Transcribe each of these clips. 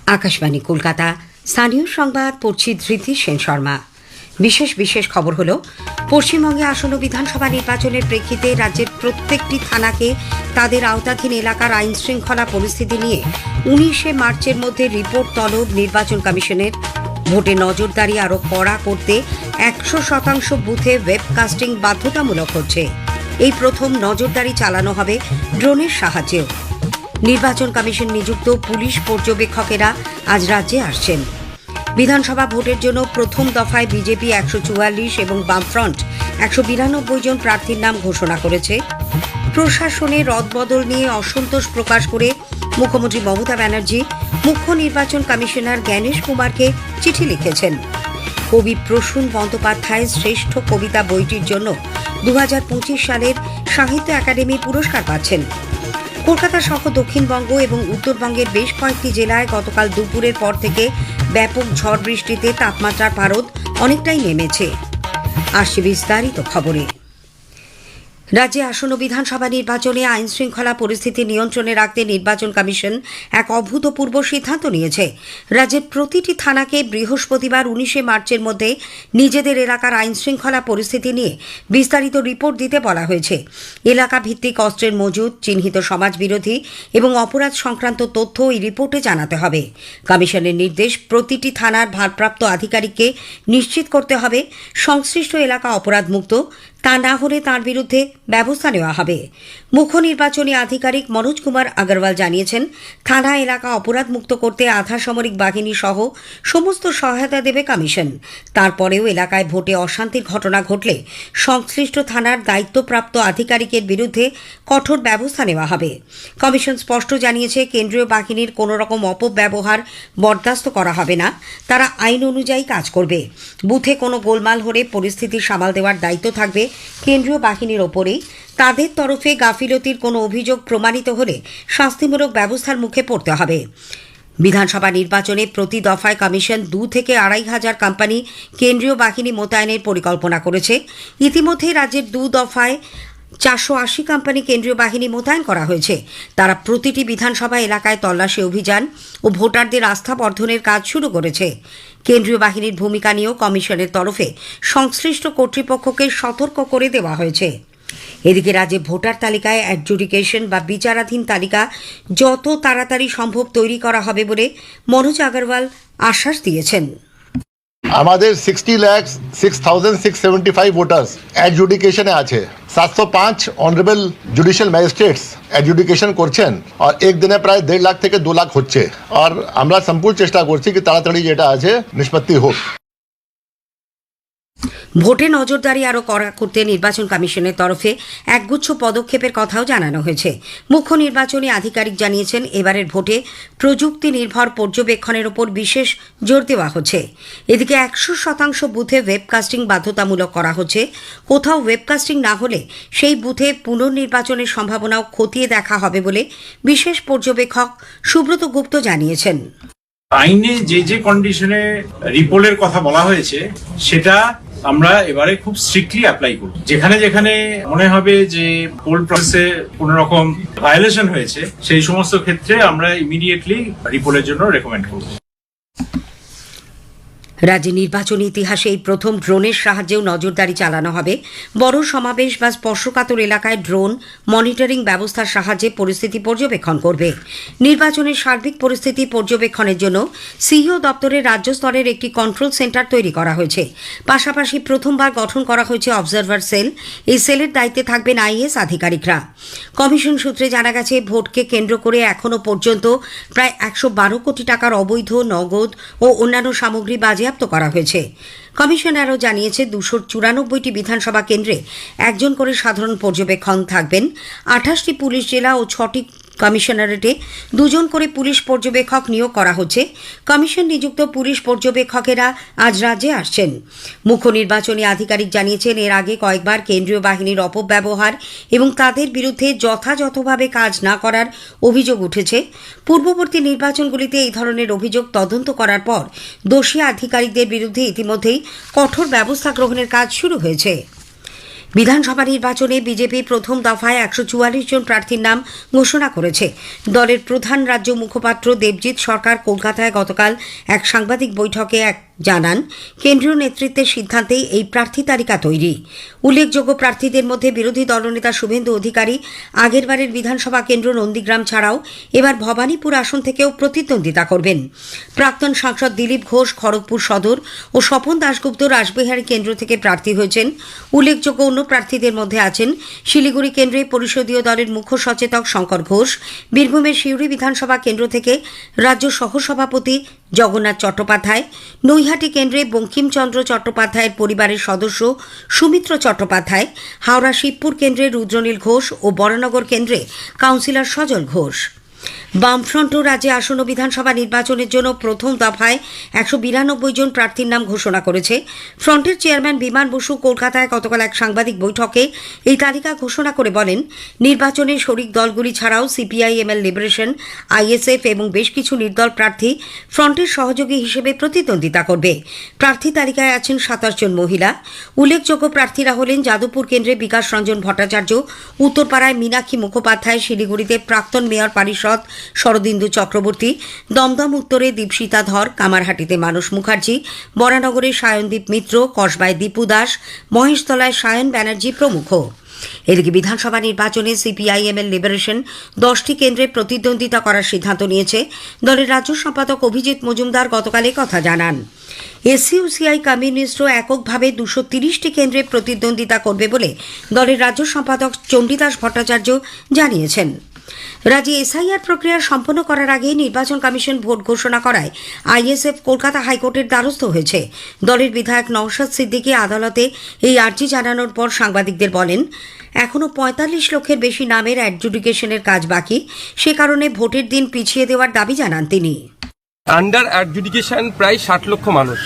আকাশবাণী কলকাতা। স্থানীয় সংবাদ পড়ছি ধৃতি সেন শর্মা। বিশেষ খবর হল, পশ্চিমবঙ্গে আসন্ন বিধানসভা নির্বাচনের প্রেক্ষিতে রাজ্যের প্রত্যেকটি থানাকে তাদের আওতাধীন এলাকার আইন শৃঙ্খলা পরিস্থিতি নিয়ে 19 মার্চের মধ্যে রিপোর্ট তলব নির্বাচন কমিশনের। ভোটে নজরদারি আরও কড়া করতে 100% বুথে ওয়েবকাস্টিং বাধ্যতামূলক হচ্ছে। এই প্রথম নজরদারি চালানো হবে ড্রোনের সাহায্যেও। নির্বাচন কমিশন নিযুক্ত পুলিশ পর্যবেক্ষকেরা আজ রাজ্যে আসছেন। বিধানসভা ভোটের জন্য প্রথম দফায় বিজেপি 144 এবং বামফ্রন্ট 192 জন প্রার্থীর নাম ঘোষণা করেছে। প্রশাসনে রদবদল নিয়ে অসন্তোষ প্রকাশ করে মুখ্যমন্ত্রী মমতা ব্যানার্জি মুখ্য নির্বাচন কমিশনার জ্ঞানেশ কুমারকে চিঠি লিখেছেন। কবি প্রসূন বন্দ্যোপাধ্যায়ের শ্রেষ্ঠ কবিতা বইটির জন্য 2025 সালের সাহিত্য একাডেমি পুরস্কার পাচ্ছেন। কলকাতা সহ দক্ষিণবঙ্গ এবং উত্তরবঙ্গের বেশ কয়েকটি জেলায় গতকাল দুপুরের পর থেকে ব্যাপক ঝড় বৃষ্টিতে তাপমাত্রার পারদ অনেকটাই নেমেছে। আসছে বিস্তারিত খবরে। রাজ্যে আসন্ন বিধানসভা নির্বাচনে আইন শৃঙ্খলা পরিস্থিতি নিয়ন্ত্রণে রাখতে নির্বাচন কমিশন এক অভূতপূর্ব সিদ্ধান্ত নিয়েছে। রাজ্যের প্রতিটি থানাকে বৃহস্পতিবার 19 মার্চের মধ্যে নিজেদের এলাকার আইন শৃঙ্খলা পরিস্থিতি নিয়ে বিস্তারিত রিপোর্ট দিতে বলা হয়েছে। এলাকা ভিত্তিক অস্ত্রের মজুদ, চিহ্নিত সমাজবিরোধী এবং অপরাধ সংক্রান্ত তথ্য এই রিপোর্টে জানাতে হবে। কমিশনের নির্দেশ, প্রতিটি থানার ভারপ্রাপ্ত আধিকারিককে নিশ্চিত করতে হবে সংশ্লিষ্ট এলাকা অপরাধমুক্ত। তা না হলে তাঁর বিরুদ্ধে ব্যবস্থা নেওয়া হবে। মুখ্য নির্বাচনী আধিকারিক মনোজ কুমার আগরওয়াল জানিয়েছেন, থানা এলাকা অপরাধমুক্ত করতে আধা সামরিক বাহিনী সহ সমস্ত সহায়তা দেবে কমিশন। তারপরেও এলাকায় ভোটে অশান্তির ঘটনা ঘটলে সংশ্লিষ্ট থানার দায়িত্বপ্রাপ্ত আধিকারিকের বিরুদ্ধে কঠোর ব্যবস্থা নেওয়া হবে। কমিশন স্পষ্ট জানিয়েছে, কেন্দ্রীয় বাহিনীর কোনো রকম অপব্যবহার বরদাস্ত করা হবে না। তারা আইন অনুযায়ী কাজ করবে। বুথে কোনো গোলমাল হলে পরিস্থিতি সামাল দেওয়ার দায়িত্ব থাকবে কেন্দ্রীয় বাহিনীর ওপরেই। তাদের তরফে গাফিলতির কোনো অভিযোগ প্রমাণিত হলে শাস্তিমূলক ব্যবস্থার মুখে পড়তে হবে। বিধানসভা নির্বাচনে প্রতি দফায় কমিশন 2 থেকে 2,500 কোম্পানি কেন্দ্রীয় বাহিনী মোতায়েনের পরিকল্পনা করেছে। ইতিমধ্যে রাজ্যের 2 দফায় 480 কোম্পানি কেন্দ্রীয় বাহিনী মোতায়েন করা হয়েছে। তারা প্রতিটি বিধানসভা এলাকায় তল্লাশি অভিযান ও ভোটারদের আস্থা বর্ধনের কাজ শুরু করেছে। কেন্দ্রীয় বাহিনীর ভূমিকা নিয়েও কমিশনের তরফে সংশ্লিষ্ট কর্তৃপক্ষকে সতর্ক করে দেওয়া হয়েছে। এদিকে রাজ্যে ভোটার তালিকায় অ্যাডজুডিকেশন বা বিচারাধীন তালিকা যত তাড়াতাড়ি সম্ভব তৈরি করা হবে বলে মনোজ আগরওয়াল আশ্বাস দিয়েছেন। আমাদের 60,06,675 ভোটার্স অ্যাডজুডিকেশনে আছে। 705 অনারেবল জুডিশিয়াল ম্যাজিস্ট্রেটস অ্যাডজুডিকেশন করছেন, আর একদিনে প্রায় 1.5 লাখ থেকে 2 লাখ হচ্ছে। আর আমরা সম্পূর্ণ চেষ্টা করছি কি তাড়াতাড়ি যেটা আছে নিষ্পত্তি হোক। ভোটে নজরদারি আরও কড়া করতে নির্বাচন কমিশনের তরফে একগুচ্ছ পদক্ষেপের কথাও জানানো হয়েছে। মুখ্য নির্বাচনী আধিকারিক জানিয়েছেন, এবারের ভোটে প্রযুক্তি নির্ভর পর্যবেক্ষণের ওপর বিশেষ জোর দেওয়া হচ্ছে। এদিকে 100% বুথে ওয়েবকাস্টিং বাধ্যতামূলক করা হচ্ছে। কোথাও ওয়েবকাস্টিং না হলে সেই বুথে পুনর্নির্বাচনের সম্ভাবনাও খতিয়ে দেখা হবে বলে বিশেষ পর্যবেক্ষক সুব্রত গুপ্ত জানিয়েছেন। আইনে যে কন্ডিশনে রিপোর্টের কথা বলা হয়েছে সেটা আমরা এবারে খুব স্ট্রিক্টলি অ্যাপ্লাই করব। যেখানে যেখানে মনে হবে যে পোল প্রসেসে কোন রকম ভায়োলেশন হয়েছে, সেই সমস্ত ক্ষেত্রে আমরা ইমিডিয়েটলি রিপোর্টের জন্য রেকমেন্ড করব। রাজ্যে নির্বাচনী ইতিহাসে এই প্রথম ড্রোনের সাহায্যেও নজরদারি চালানো হবে। বড় সমাবেশ বা স্পর্শকাতর এলাকায় ড্রোন মনিটরিং ব্যবস্থার সাহায্যে পরিস্থিতি পর্যবেক্ষণ করবে। নির্বাচনের সার্বিক পরিস্থিতি পর্যবেক্ষণের জন্য সিইও দপ্তরের রাজ্য স্তরের একটি কন্ট্রোল সেন্টার তৈরি করা হয়েছে। পাশাপাশি প্রথমবার গঠন করা হয়েছে অবজারভার সেল। এই সেলের দায়িত্বে থাকবেন আইএএস আধিকারিকরা। কমিশন সূত্রে জানা গেছে, ভোটকে কেন্দ্র করে এখনও পর্যন্ত প্রায় 112 কোটি টাকার অবৈধ নগদ ও অন্যান্য সামগ্রী বাজেয়াপ্ত করা হয়েছে। কমিশন আরও জানিয়েছে, 294টি বিধানসভা কেন্দ্রে একজন করে সাধারণ পর্যবেক্ষক থাকবেন। 28টি পুলিশ জেলা ও 6টি কমিশনারেটে 2 জন করে পুলিশ পর্যবেক্ষক নিয়োগ করা হচ্ছে। কমিশন নিযুক্ত পুলিশ পর্যবেক্ষকেরা আজ রাজ্যে আসছেন। মুখ্য নির্বাচনী আধিকারিক জানিয়েছেন, এর আগে কয়েকবার কেন্দ্রীয় বাহিনীর অপব্যবহার এবং তাদের বিরুদ্ধে যথাযথভাবে কাজ না করার অভিযোগ উঠেছে। পূর্ববর্তী নির্বাচনগুলিতে এই ধরনের অভিযোগ তদন্ত করার পর দোষী আধিকারিকদের বিরুদ্ধে ইতিমধ্যেই কঠোর ব্যবস্থা গ্রহণের কাজ শুরু হয়েছে। বিধানসভা নির্বাচনে বিজেপি প্রথম দফায় 144 জন প্রার্থীর নাম ঘোষণা করেছে। দলের প্রধান রাজ্য মুখপাত্র দেবজিৎ সরকার কলকাতায় গতকাল এক সাংবাদিক বৈঠকে জানান, কেন্দ্রীয় নেতৃত্বের সিদ্ধান্তেই এই প্রার্থী তালিকা তৈরি। উল্লেখযোগ্য প্রার্থীদের মধ্যে বিরোধী দলনেতা শুভেন্দু অধিকারী আগেরবারের বিধানসভা কেন্দ্র নন্দীগ্রাম ছাড়াও এবার ভবানীপুর আসন থেকেও প্রতিদ্বন্দ্বিতা করবেন। প্রাক্তন সাংসদ দিলীপ ঘোষ খড়গপুর সদর ও স্বপন দাশগুপ্ত রাসবিহারী কেন্দ্র থেকে প্রার্থী হয়েছেন। উল্লেখযোগ্য অন্য প্রার্থীদের মধ্যে আছেন শিলিগুড়ি কেন্দ্রে পরিষদীয় দলের মুখ্য সচেতক শঙ্কর ঘোষ, বীরভূমের সিউড়ি বিধানসভা কেন্দ্র থেকে রাজ্য সহসভাপতি জগন্নাথ চট্টোপাধ্যায়, নৈহাটি কেন্দ্রে বঙ্কিমচন্দ্র চট্টোপাধ্যায়ের পরিবারের সদস্য সুমিত্র চট্টোপাধ্যায়, হাওড়া শিবপুর কেন্দ্রে রুদ্রনীল ঘোষ ও বরানগর কেন্দ্রে কাউন্সিলর সজল ঘোষ। বামফ্রন্টও রাজ্যে আসন্ন বিধানসভা নির্বাচনের জন্য প্রথম দফায় 192 জন প্রার্থীর নাম ঘোষণা করেছে। ফ্রন্টের চেয়ারম্যান বিমান বসু কলকাতায় গতকাল এক সাংবাদিক বৈঠকে এই তালিকা ঘোষণা করে বলেন, নির্বাচনে শরিক দলগুলি ছাড়াও সিপিআইএমএল লিবারেশন, আইএসএফ এবং বেশ কিছু নির্দল প্রার্থী ফ্রন্টের সহযোগী হিসেবে প্রতিদ্বন্দ্বিতা করবে। প্রার্থী তালিকায় আছেন 27 জন মহিলা। উল্লেখযোগ্য প্রার্থীরা হলেন যাদবপুর কেন্দ্রে বিকাশ রঞ্জন ভট্টাচার্য, উত্তরপাড়ায় মীনাক্ষী মুখোপাধ্যায়, শিলিগুড়িতে প্রাক্তন মেয়র পারিষদ শরদিন্দু চক্রবর্তী, দমদম উত্তরে দীপশিতা ধর, কামারহাটিতে মানস মুখার্জি, বরানগরে সায়নদীপ মিত্র, কসবায় দীপু দাস, মহেশতলায় সায়ন ব্যানার্জি প্রমুখ। এদিকে বিধানসভা নির্বাচনে সিপিআইএমএল লিবারেশন 10টি কেন্দ্রে প্রতিদ্বন্দ্বিতা করার সিদ্ধান্ত নিয়েছে। দলের রাজ্য সম্পাদক অভিজিৎ মজুমদার গতকাল কথা জানান। এসইউসিআই কমিউনিস্টও এককভাবে 230টি কেন্দ্রে প্রতিদ্বন্দ্বিতা করবে বলে দলের রাজ্য সম্পাদক চণ্ডীদাস ভট্টাচার্য জানিয়েছেন। রাজ্যে এসআইআর প্রক্রিয়া সম্পন্ন করার আগে নির্বাচন কমিশন ভোট ঘোষণা করায় আইএসএফ কলকাতা হাইকোর্টের দ্বারস্থ হয়েছে। দলের বিধায়ক নওশাদ সিদ্দিকী আদালতে এই আর্জি জানানোর পর সাংবাদিকদের বলেন, এখনও 45 লক্ষের বেশি নামের অ্যাডজুডিকেশনের কাজ বাকি, সে কারণে ভোটের দিন পিছিয়ে দেওয়ার দাবি জানান তিনি। আন্ডার অ্যাডজুডিকেশন প্রায় 60 লক্ষ মানুষ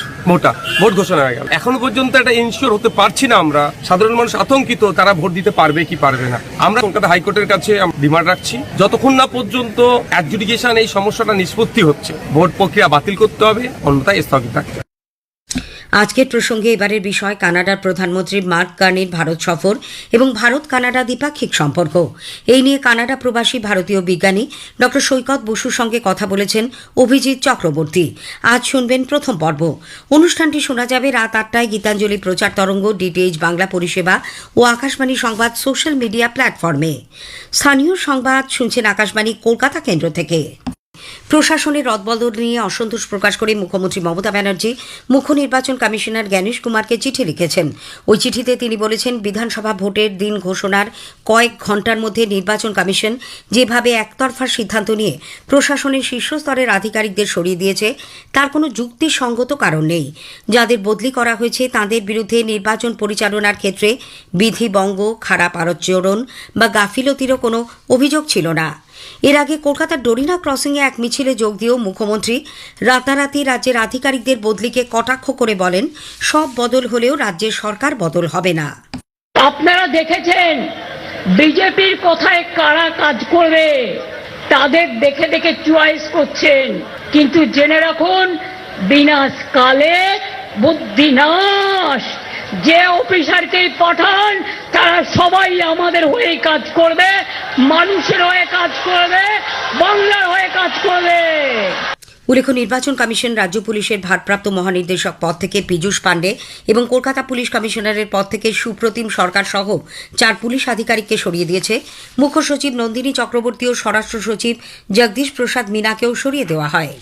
ভোট ঘোষণা হয়ে গেল। এখনো পর্যন্ত এটা ইনশিওর হতে পারছি না আমরা। সাধারণ মানুষ আতঙ্কিত, তারা ভোট দিতে পারবে কি পারবে না। আমরা কলকাতা হাইকোর্টের কাছে ডিমান্ড রাখছি, যতক্ষণ না পর্যন্ত অ্যাডজুডিকেশন এই সমস্যাটা নিষ্পত্তি হচ্ছে, ভোট প্রক্রিয়া বাতিল করতে হবে, অন্যথায় স্থগিত রাখতে হবে। আজকের প্রসঙ্গে এবারের বিষয় কানাডার প্রধানমন্ত্রী মার্ক কার্নির ভারত সফর এবং ভারত কানাডা দ্বিপাক্ষিক সম্পর্ক। এই নিয়ে কানাডা প্রবাসী ভারতীয় বিজ্ঞানী ড সৈকত বসুর সঙ্গে কথা বলেছেন অভিজিৎ চক্রবর্তী। আজ শুনবেন প্রথম পর্ব। অনুষ্ঠানটি শোনা যাবে রাত 8টায় গীতাঞ্জলি প্রচার তরঙ্গ, ডিটিএইচ বাংলা পরিষেবা ও আকাশবাণী সংবাদ সোশ্যাল মিডিয়া প্ল্যাটফর্মে। স্থানীয় সংবাদ শুনছেন আকাশবাণী কলকাতা কেন্দ্র থেকে। প্রশাসনের রদবদল নিয়ে অসন্তোষ প্রকাশ করে মুখ্যমন্ত্রী মমতা ব্যানার্জি মুখ্য নির্বাচন কমিশনার জ্ঞানেশ কুমারকে চিঠি লিখেছেন। ওই চিঠিতে তিনি বলেছেন, বিধানসভা ভোটের দিন ঘোষণার কয়েক ঘণ্টার মধ্যে নির্বাচন কমিশন যেভাবে একতরফা সিদ্ধান্ত নিয়ে প্রশাসনের শীর্ষস্তরের আধিকারিকদের সরিয়ে দিয়েছে, তার কোনো যুক্তিসঙ্গত কারণ নেই। যাদের বদলি করা হয়েছে তাদের বিরুদ্ধে নির্বাচন পরিচালনার ক্ষেত্রে বিধিভঙ্গ, খারাপ আচরণ বা গাফিলতিরও কোনো অভিযোগ ছিল না। এর আগে কলকাতার ডোরিনা ক্রসিংয়ে এক মিছিলে যোগ দিয়েও মুখ্যমন্ত্রী রাতারাতি রাজ্যের আধিকারিকদের বদলিকে কটাক্ষ করে বলেন, সব বদল হলেও রাজ্যের সরকার বদল হবে না। আপনারা দেখেছেন বিজেপির কথায় কারা কাজ করবে, তাদের দেখে দেখে চয়েস করছেন, কিন্তু জেনে রাখুন বিনাশ কালে বুদ্ধি নাশ। যে অফিসারকেই পাঠান তারা সবাই আমাদের হয়ে কাজ করবে, মানুষের হয়ে কাজ করবে, বাংলার হয়ে কাজ করবে। উল্লেখ্য, নির্বাচন কমিশন রাজ্য পুলিশের ভারপ্রাপ্ত মহানির্দেশক পদ থেকে পীযূষ পাণ্ডে এবং কলকাতা পুলিশ কমিশনারের পদ থেকে সুপ্রতিম সরকার সহ 4 পুলিশ আধিকারিককে সরিয়ে দিয়েছে। মুখ্য সচিব নন্দিনী চক্রবর্তী ও স্বরাষ্ট্র সচিব জগদীশ প্রসাদ মীনাকেও সরিয়ে দেওয়া হয়।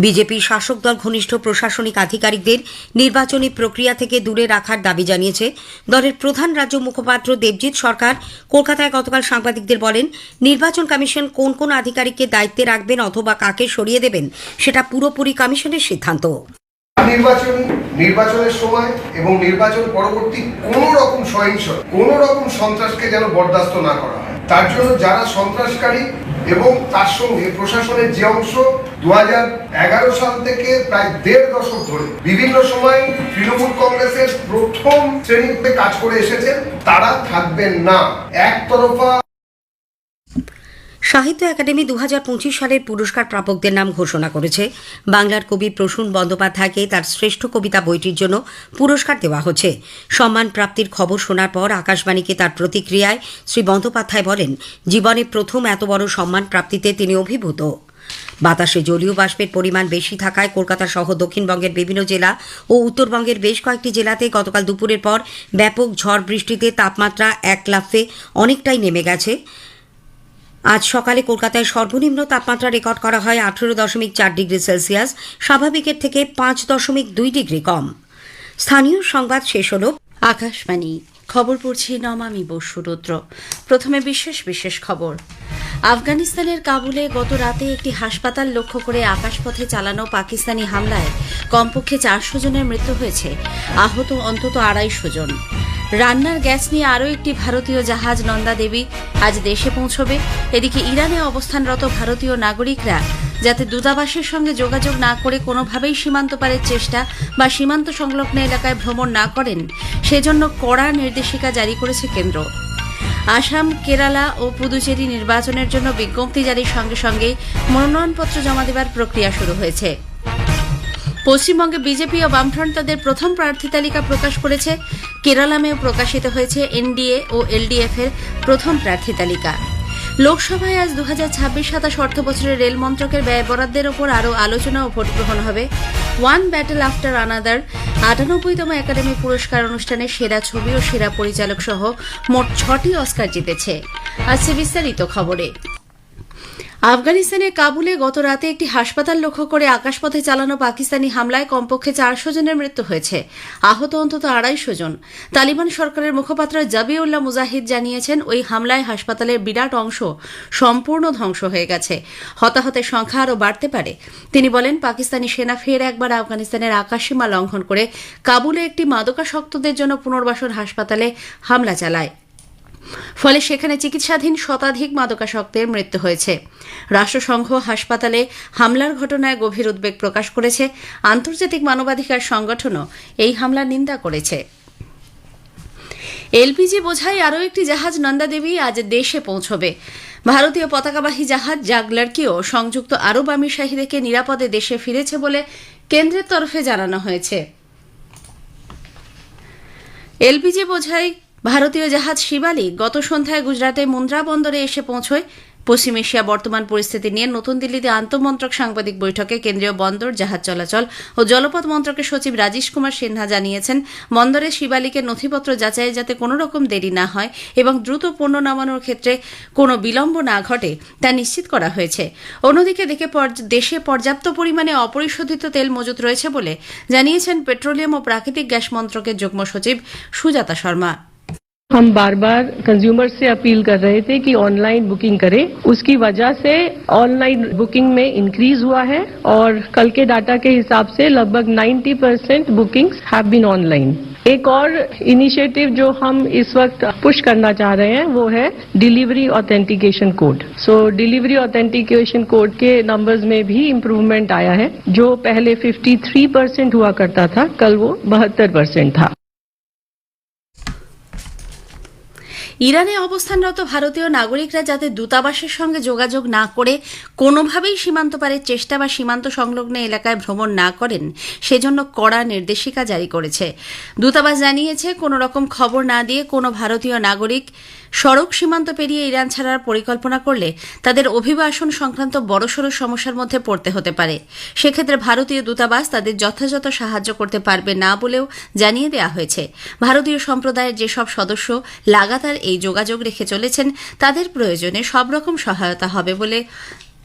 বিজেপি শাসক দল ঘনিষ্ঠ প্রশাসনিক আধিকারিকদের নির্বাচনী প্রক্রিয়া থেকে দূরে রাখার দাবি জানিয়েছে। দলের প্রধান রাজ্য মুখপাত্র দেবজিৎ সরকার কলকাতায় গতকাল সাংবাদিকদের বলেন, নির্বাচন কমিশন কোন কোন আধিকারিককে দায়িত্বে রাখবেন অথবা কাকে সরিয়ে দেবেন সেটা পুরোপুরি কমিশনের সিদ্ধান্ত। নির্বাচনের সময় এবং নির্বাচন পরবর্তী কোন রকম সহিংসতা, কোন রকম সন্ত্রাসকে যেন বরদাস্ত না করা হয়, তার জন্য যারা সন্ত্রাসকারী এবং তার সঙ্গে প্রশাসনের যে অংশ 2011 সাল থেকে প্রায় 1.5 দশক ধরে বিভিন্ন সময় তৃণমূল কংগ্রেসের প্রথম শ্রেণীতে কাজ করে এসেছেন, তারা থাকবেন না। একতরফা সাহিত্য একাডেমি 2025 সালের পুরস্কার প্রাপকদের নাম ঘোষণা করেছে। বাংলার কবি প্রসূন বন্দ্যোপাধ্যায়কে তার শ্রেষ্ঠ কবিতা বইটির জন্য পুরস্কার দেওয়া হচ্ছে। সম্মান প্রাপ্তির খবর শোনার পর আকাশবাণীকে তার প্রতিক্রিয়ায় শ্রী বন্দ্যোপাধ্যায় বলেন, জীবনে প্রথম এত বড় সম্মান প্রাপ্তিতে তিনি অভিভূত। বাতাসে জলীয় বাষ্পের পরিমাণ বেশি থাকায় কলকাতা সহ দক্ষিণবঙ্গের বিভিন্ন জেলা ও উত্তরবঙ্গের বেশ কয়েকটি জেলাতে গতকাল দুপুরের পর ব্যাপক ঝড় বৃষ্টিতে তাপমাত্রা এক লাফে অনেকটাই নেমে গেছে। আজ সকালে কলকাতায় সর্বনিম্ন তাপমাত্রা রেকর্ড করা হয় 18.4 ডিগ্রি সেলসিয়াস, স্বাভাবিকের থেকে 5.2 ডিগ্রি কম। স্থানীয় সংবাদ শেষ হল। আকাশবাণী খবর পড়ছি নমামি বসু রুদ্র। প্রথমে বিশেষ খবর। আফগানিস্তানের কাবুলে গত রাতে একটি হাসপাতাল লক্ষ্য করে আকাশপথে চালানো পাকিস্তানি হামলায় কমপক্ষে 400 জনের মৃত্যু হয়েছে, আহত অন্তত 250 জন। রান্নার গ্যাস নিয়ে আরও একটি ভারতীয় জাহাজ নন্দা দেবী আজ দেশে পৌঁছবে। এদিকে ইরানে অবস্থানরত ভারতীয় নাগরিকরা যাতে দূতাবাসের সঙ্গে যোগাযোগ না করে কোনোভাবেই সীমান্ত পারের চেষ্টা বা সীমান্ত সংলগ্ন এলাকায় ভ্রমণ না করেন, সেজন্য কড়া নির্দেশিকা জারি করেছে কেন্দ্র। আসাম, কেরালা ও পুদুচেরি নির্বাচনের জন্য বিজ্ঞপ্তি জারির সঙ্গে সঙ্গে মনোনয়নপত্র জমা দেওয়ার প্রক্রিয়া শুরু হয়েছে। পশ্চিমবঙ্গে বিজেপি ও বামফ্রন্ট তাদের প্রথম প্রার্থী তালিকা প্রকাশ করেছে। কেরালামেও প্রকাশিত হয়েছে এনডিএ ও এলডিএফ এর প্রথম প্রার্থী তালিকা। লোকসভায় আজ 2026-27 অর্থ বছরের রেল মন্ত্রকের ব্যয় বরাদ্দের ওপর আরও আলোচনা ও ভোট গ্রহণ হবে। ওয়ান ব্যাটেল আফটার আনাদার 98তম একাডেমি পুরস্কার অনুষ্ঠানে সেরা ছবি ও সেরা পরিচালক সহ মোট 6টি অস্কার জিতেছে। আজ বিস্তারিত খবরে। আফগানিস্তানের কাবুলে গত রাতে একটি হাসপাতাল লক্ষ্য করে আকাশপথে চালানো পাকিস্তানি হামলায় কমপক্ষে 400 জনের মৃত্যু হয়েছে, আহত অন্তত 250 জন। তালিবান সরকারের মুখপাত্র জবিউল্লাহ মুজাহিদ জানিয়েছেন, ওই হামলায় হাসপাতালের বিরাট অংশ সম্পূর্ণ ধ্বংস হয়ে গেছে। হতাহতের সংখ্যা আরও বাড়তে পারে। তিনি বলেন, পাকিস্তানি সেনা ফের একবার আফগানিস্তানের আকাশসীমা লঙ্ঘন করে কাবুলে একটি মাদকাসক্তদের জন্য পুনর্বাসন হাসপাতালে হামলা চালায়। ফলে সেখানে চিকিৎসাধীন শতাধিক মাদকাসক্তের মৃত্যু হয়েছে। রাষ্ট্রসংঘ হাসপাতালে হামলার ঘটনায় গভীর উদ্বেগ প্রকাশ করেছে। আন্তর্জাতিক মানবাধিকার সংগঠনও এই হামলার নিন্দা করেছে। এলপিজি বোঝাই আরও একটি জাহাজ নন্দা দেবী আজ দেশে পৌঁছবে। ভারতীয় পতাকাবাহী জাহাজ জাগলারকিও সংযুক্ত আরব আমিরশাহী থেকে নিরাপদে দেশে ফিরেছে বলে কেন্দ্রের তরফে জানানো হয়েছে। এলপিজি বোঝাই ভারতীয় জাহাজ শিবালিক গত সন্ধ্যায় গুজরাটে মুন্দ্রা বন্দরে এসে পৌঁছয়। পশ্চিম এশিয়া বর্তমান পরিস্থিতি নিয়ে নতুন দিল্লিতে আন্তঃমন্ত্রক সাংবাদিক বৈঠকে কেন্দ্রীয় বন্দর, জাহাজ চলাচল ও জলপথ মন্ত্রকের সচিব রাজেশ কুমার সিনহা জানিয়েছেন, বন্দরে শিবালিকের নথিপত্র যাচাইয়ে যাতে কোনো রকম দেরি না হয় এবং দ্রুত পণ্য নামানোর ক্ষেত্রে কোনো বিলম্ব না ঘটে তা নিশ্চিত করা হয়েছে। অন্যদিকে দেশে পর্যাপ্ত পরিমাণে অপরিশোধিত তেল মজুত রয়েছে বলে জানিয়েছেন পেট্রোলিয়াম ও প্রাকৃতিক গ্যাস মন্ত্রকের যুগ্ম সচিব সুজাতা শর্মা। हम बार बार कंज्यूमर से अपील कर रहे थे कि ऑनलाइन बुकिंग करें। उसकी वजह से ऑनलाइन बुकिंग में इंक्रीज हुआ है और कल के डाटा के हिसाब से लगभग 90% बुकिंग्स हैव बीन ऑनलाइन। एक और इनिशिएटिव जो हम इस वक्त पुश करना चाह रहे हैं वो है डिलीवरी ऑथेंटिकेशन कोड। सो डिलीवरी ऑथेंटिकेशन कोड के नंबर्स में भी इम्प्रूवमेंट आया है। जो पहले 53% हुआ करता था, कल वो 72% था। ইরানে অবস্থানরত ভারতীয় নাগরিকরা যাতে দূতাবাসের সঙ্গে যোগাযোগ না করে কোনোভাবেই সীমান্ত পারের চেষ্টা বা সীমান্ত সংলগ্ন এলাকায় ভ্রমণ না করেন, সেজন্য কড়া নির্দেশিকা জারি করেছে। দূতাবাস জানিয়েছে, কোনো রকম খবর না দিয়ে কোনো ভারতীয় নাগরিক সড়ক সীমান্ত পেরিয়ে ইরান ছাড়ার পরিকল্পনা করলে তাদের অভিবাসন সংক্রান্ত বড়সড় সমস্যার মধ্যে পড়তে হতে পারে। সেক্ষেত্রে ভারতীয় দূতাবাস তাদের যথাযথ সাহায্য করতে পারবে না বলেও জানিয়ে দেওয়া হয়েছে। ভারতীয় সম্প্রদায়ের যেসব সদস্য লাগাতার এই যোগাযোগ রেখে চলেছেন, তাদের প্রয়োজনে সব রকম সহায়তা হবে বলে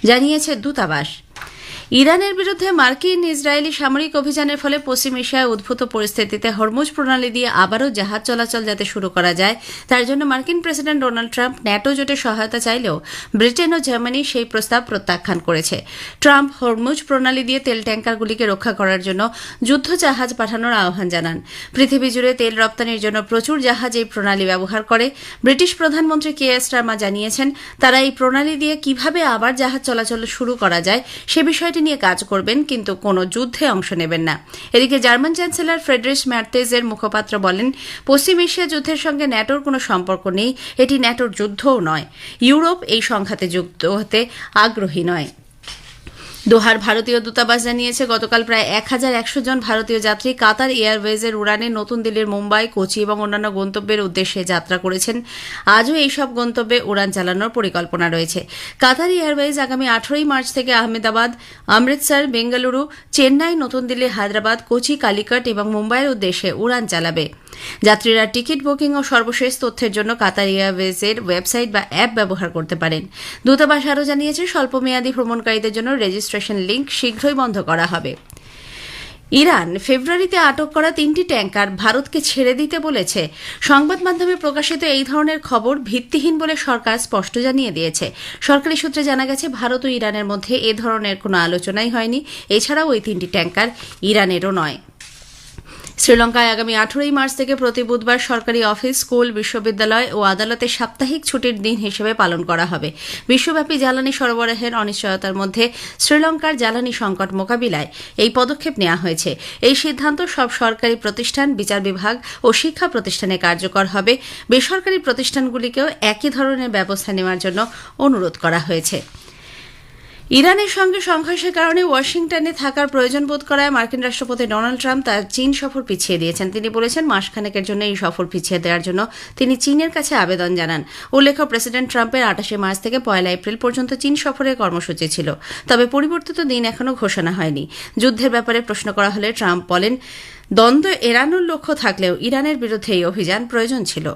জানিয়েছে দূতাবাস। ইরানের বিরুদ্ধে মার্কিন ইসরায়েলি সামরিক অভিযানের ফলে পশ্চিম এশিয়ায় উদ্ভূত পরিস্থিতিতে হরমুজ প্রণালী দিয়ে আবারও জাহাজ চলাচল যাতে শুরু করা যায়, তার জন্য মার্কিন প্রেসিডেন্ট ডোনাল্ড ট্রাম্প ন্যাটো জোটের সহায়তা চাইলেও ব্রিটেন ও জার্মানি সেই প্রস্তাব প্রত্যাখ্যান করেছে। ট্রাম্প হরমুজ প্রণালী দিয়ে তেল ট্যাঙ্কারগুলিকে রক্ষা করার জন্য যুদ্ধ জাহাজ পাঠানোর আহ্বান জানান। পৃথিবী জুড়ে তেল রপ্তানির জন্য প্রচুর জাহাজ এই প্রণালী ব্যবহার করে। ব্রিটিশ প্রধানমন্ত্রী কেয়ার স্টারমার জানিয়েছেন, তারা এই প্রণালী দিয়ে কিভাবে আবার জাহাজ চলাচল শুরু করা যায় সে বিষয়টি বিষয়টি নিয়ে কাজ করবেন, কিন্তু কোনো যুদ্ধে অংশ নেবেন না। এদিকে জার্মান চ্যান্সেলর ফ্রেডরিশ ম্যার্তেজের মুখপাত্র বলেন, পশ্চিম এশিয়া যুদ্ধের সঙ্গে ন্যাটোর কোনো সম্পর্ক নেই, এটি ন্যাটোর যুদ্ধও নয়। ইউরোপ এই সংঘাতে যুক্ত হতে আগ্রহী নয়। দোহার ভারতীয় দূতাবাস জানিয়েছে, গতকাল প্রায় 1100 জন ভারতীয় যাত্রী কাতার এয়ারওয়েজের উড়ানে নতুন দিল্লির মুম্বাই, কোচি এবং অন্যান্য গন্তব্যের উদ্দেশ্যে যাত্রা করেছেন। আজও এইসব গন্তব্যে উড়ান চালানোর পরিকল্পনা রয়েছে। কাতার এয়ারওয়েজ আগামী 18 মার্চ থেকে আহমেদাবাদ, অমৃতসর, বেঙ্গালুরু, চেন্নাই, নতুন দিল্লি, হায়দ্রাবাদ, কোচি, কালিকট এবং মুম্বাইয়ের উদ্দেশ্যে উড়ান চালাবে। যাত্রীরা টিকিট বুকিং ও সর্বশেষ তথ্যের জন্য কাতার এয়ারওয়েজের ওয়েবসাইট বা অ্যাপ ব্যবহার করতে পারেন। দূতাবাস আরও জানিয়েছে, স্বল্পমেয়াদী ভ্রমণকারীদের জন্য রেজিস্ট্রেশন লিঙ্ক শীঘ্রই বন্ধ করা হবে। ইরান ফেব্রুয়ারিতে আটক করা 3টি ট্যাঙ্কার ভারতকে ছেড়ে দিতে বলেছে। সংবাদ মাধ্যমে প্রকাশিত এই ধরনের খবর ভিত্তিহীন বলে সরকার স্পষ্ট জানিয়ে দিয়েছে। সরকারি সূত্রে জানা গেছে, ভারত ও ইরানের মধ্যে এ ধরনের কোনো আলোচনাই হয়নি। এছাড়াও ওই 3টি ট্যাঙ্কার ইরানেরও নয়। শ্রীলঙ্কায় আগামী 18 মার্চ থেকে প্রতি বুধবার সরকারি অফিস, স্কুল, বিশ্ববিদ্যালয় ও আদালতে সাপ্তাহিক ছুটির দিন হিসেবে পালন করা হবে। বিশ্বব্যাপী জ্বালানি সরবরাহের অনিশ্চয়তার মধ্যে শ্রীলঙ্কার জ্বালানি সংকট মোকাবিলায় এই পদক্ষেপ নেওয়া হয়েছে। এই সিদ্ধান্ত সব সরকারি প্রতিষ্ঠান, বিচার বিভাগ ও শিক্ষা প্রতিষ্ঠানে কার্যকর হবে। বেসরকারি প্রতিষ্ঠানগুলিকেও একই ধরনের ব্যবস্থা নেওয়ার জন্য অনুরোধ করা হয়েছে। ইরানের সঙ্গে সংঘর্ষের কারণে ওয়াশিংটনে থাকার প্রয়োজন বোধ করায় মার্কিন রাষ্ট্রপতি ডোনাল্ড ট্রাম্প তার চীন সফর পিছিয়ে দিয়েছেন। তিনি বলেছেন, মাসখানেকের জন্য এই সফর পিছিয়ে দেওয়ার জন্য তিনি চীনের কাছে আবেদন জানান। উল্লেখ্য, প্রেসিডেন্ট ট্রাম্পের 28 মার্চ থেকে 1 এপ্রিল পর্যন্ত চীন সফরের কর্মসূচি ছিল। তবে পরিবর্তিত দিন এখনও ঘোষণা হয়নি। যুদ্ধের ব্যাপারে প্রশ্ন করা হলে ট্রাম্প বলেন, দ্বন্দ্ব এড়ানোর লক্ষ্য থাকলেও ইরানের বিরুদ্ধে এই অভিযান প্রয়োজন ছিল।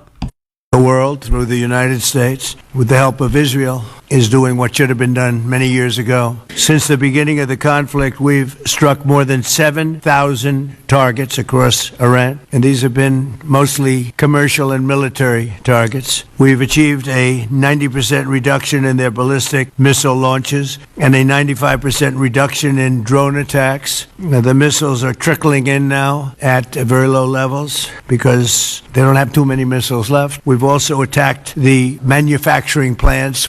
The world, through the United States, with the help of Israel, is doing what should have been done many years ago. Since the beginning of the conflict, we've struck more than 7,000 targets across Iran, and these have been mostly commercial and military targets. We've achieved a 90% reduction in their ballistic missile launches and a 95% reduction in drone attacks. Now, the missiles are trickling in now at very low levels because they don't have too many missiles left. We've also attacked the manufacturing plants.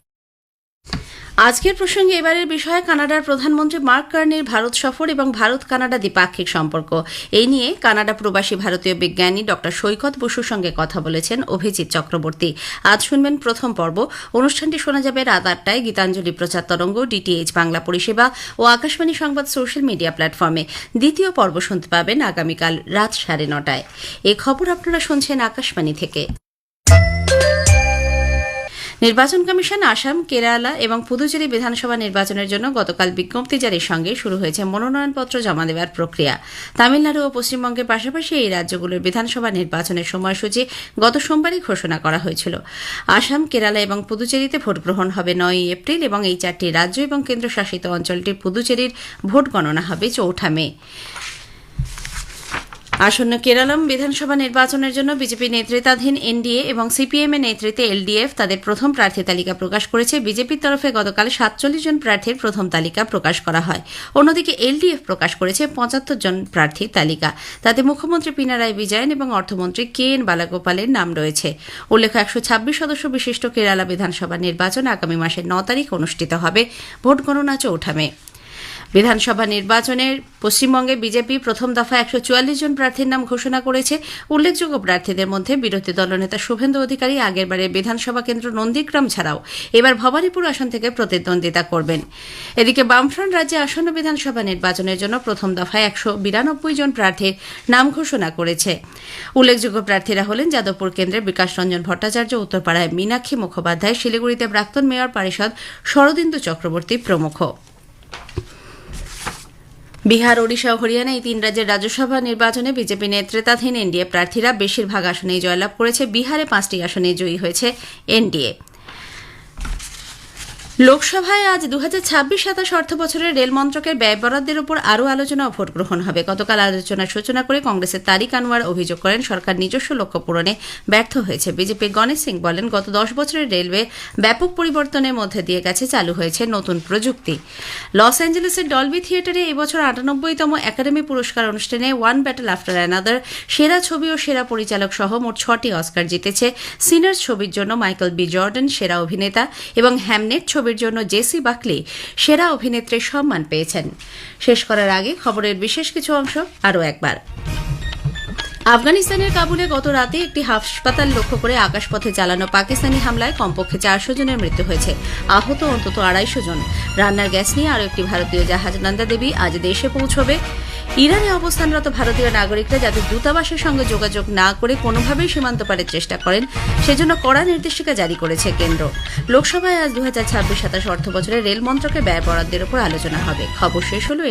আজকের প্রসঙ্গে এবারের বিষয়ে কানাডার প্রধানমন্ত্রী mark কার্নির Bharat সফর এবং Bharat Canada দ্বিপাক্ষিক সম্পর্ক। এই নিয়ে কানাডা প্রবাসী ভারতীয় বিজ্ঞানী ডক্টর সৈকত বসুর সঙ্গে কথা বলেছেন অভিজিৎ চক্রবর্তী। আজ শুনবেন প্রথম পর্ব। অনুষ্ঠানটি শোনা যাবে রাত 8টায় গীতাঞ্জলি প্রচার তরঙ্গ, ডিটিএইচ বাংলা পরিষেবা ও আকাশবাণী সংবাদ সোশ্যাল মিডিয়া প্ল্যাটফর্মে। দ্বিতীয় পর্ব শুনতে পাবেন আগামীকাল রাত 9:30টায়। এই খবর আপনারা শুনছেন আকাশবাণী থেকে। নির্বাচন কমিশন আসাম, কেরালা এবং পুদুচেরি বিধানসভা নির্বাচনের জন্য গতকাল বিজ্ঞপ্তি জারির সঙ্গে শুরু হয়েছে মনোনয়নপত্র জমা দেওয়ার প্রক্রিয়া। তামিলনাড়ু ও পশ্চিমবঙ্গের পাশাপাশি এই রাজ্যগুলোর বিধানসভা নির্বাচনের সময়সূচি গত সোমবারই ঘোষণা করা হয়েছিল। আসাম, কেরালা এবং পুদুচেরিতে ভোট গ্রহণ হবে 9 এপ্রিল এবং এই 4টি রাজ্য এবং কেন্দ্রশাসিত অঞ্চলটির পুদুচেরির ভোট গণনা হবে 4 মে। আসন্ন কেরালম বিধানসভা নির্বাচনের জন্য বিজেপি নেতৃত্বাধীন এনডিএ এবং সিপিএম এর নেতৃত্বে এলডিএফ তাদের প্রথম প্রার্থী তালিকা প্রকাশ করেছে। বিজেপির তরফে গতকাল 47 জন প্রার্থীর প্রথম তালিকা প্রকাশ করা হয়। অন্যদিকে এলডিএফ প্রকাশ করেছে 75 জন প্রার্থীর তালিকা। তাতে মুখ্যমন্ত্রী পিনারাই বিজয়ন এবং অর্থমন্ত্রী কে এন বালাগোপালের নাম রয়েছে। উল্লেখ্য, 126 সদস্য বিশিষ্ট কেরালা বিধানসভা নির্বাচন আগামী মাসের 9 তারিখ অনুষ্ঠিত হবে। ভোট গণনা 4 মে। বিধানসভা নির্বাচনের পশ্চিমবঙ্গে বিজেপি প্রথম দফা 144 জন প্রার্থীর নাম ঘোষণা করেছে। উল্লেখযোগ্য প্রার্থীদের মধ্যে বিরোধী দলনেতা শুভেন্দু অধিকারী আগেরবারের বিধানসভা কেন্দ্র নন্দীগ্রাম ছাড়াও এবার ভবানীপুর আসন থেকে প্রতিদ্বন্দ্বিতা করবেন। এদিকে বামফ্রন্ট রাজ্যে আসন্ন বিধানসভা নির্বাচনের জন্য প্রথম দফায় 192 জন প্রার্থীর নাম ঘোষণা করেছে। উল্লেখযোগ্য প্রার্থীরা হলেন যাদবপুর কেন্দ্রের বিকাশ রঞ্জন ভট্টাচার্য, উত্তরপাড়ায় মীনাক্ষী মুখোপাধ্যায়, শিলিগুড়িতে প্রাক্তন মেয়র পারিষদ শরদিন্দু চক্রবর্তী প্রমুখ। বিহার, ওড়িশা ও হরিয়ানা এই 3 রাজ্যের রাজ্যসভা নির্বাচনে বিজেপি নেতৃত্বাধীন এনডিএ প্রার্থীরা বেশিরভাগ আসনেই জয়লাভ করেছে। বিহারে 5টি আসনে জয়ী হয়েছে এনডিএ। লোকসভায় আজ 2026-27 অর্থ বছরের রেল মন্ত্রকের ব্যয় বরাদ্দের উপর আরও আলোচনা ও ভোট গ্রহণ হবে। গতকাল আলোচনার সূচনা করে কংগ্রেসের তারিক আনোয়ার অভিযোগ করেন, সরকার নিজস্ব লক্ষ্য পূরণে ব্যর্থ হয়েছে। বিজেপির গণেশ সিং বলেন, গত 10 বছরের রেলওয়ে ব্যাপক পরিবর্তনের মধ্যে দিয়ে গেছে, চালু হয়েছে নতুন প্রযুক্তি। লস অ্যাঞ্জেলেসের ডলবি থিয়েটারে এবছর 98তম একাডেমি পুরস্কার অনুষ্ঠানে ওয়ান ব্যাটল আফটার অ্যানাদার সেরা ছবি ও সেরা পরিচালক সহ মোট 6টি অস্কার জিতেছে। সিনার্স ছবির জন্য মাইকেল বি জর্ডান সেরা অভিনেতা এবং হ্যামনেট ছবি ছবির জন্য জেসি বাকলি সেরা অভিনেত্রীর সম্মান পেয়েছেন। শেষ করার আগে খবরের বিশেষ কিছু অংশ আরও একবার। আফগানিস্তানের কাবুলে গত রাতে একটি হাসপাতাল লক্ষ্য করে আকাশপথে চালানো পাকিস্তানি হামলায় কমপক্ষে 400 জনের মৃত্যু হয়েছে, আহত অন্তত 250 জন। রান্নার গ্যাস নিয়ে আরও একটি ভারতীয় জাহাজ নন্দা দেবী আজ দেশে পৌঁছবে। ইরানে অবস্থানরত ভারতীয় নাগরিকরা যাতে দূতাবাসের সঙ্গে যোগাযোগ না করে কোনোভাবেই সীমান্ত পারের চেষ্টা করেন সেজন্য কড়া নির্দেশিকা জারি করেছে কেন্দ্র। লোকসভায় আজ 2026-27 অর্থবছরে রেল মন্ত্রকের ব্যয় বরাদ্দের উপর আলোচনা হবে। খবর শেষ হলো।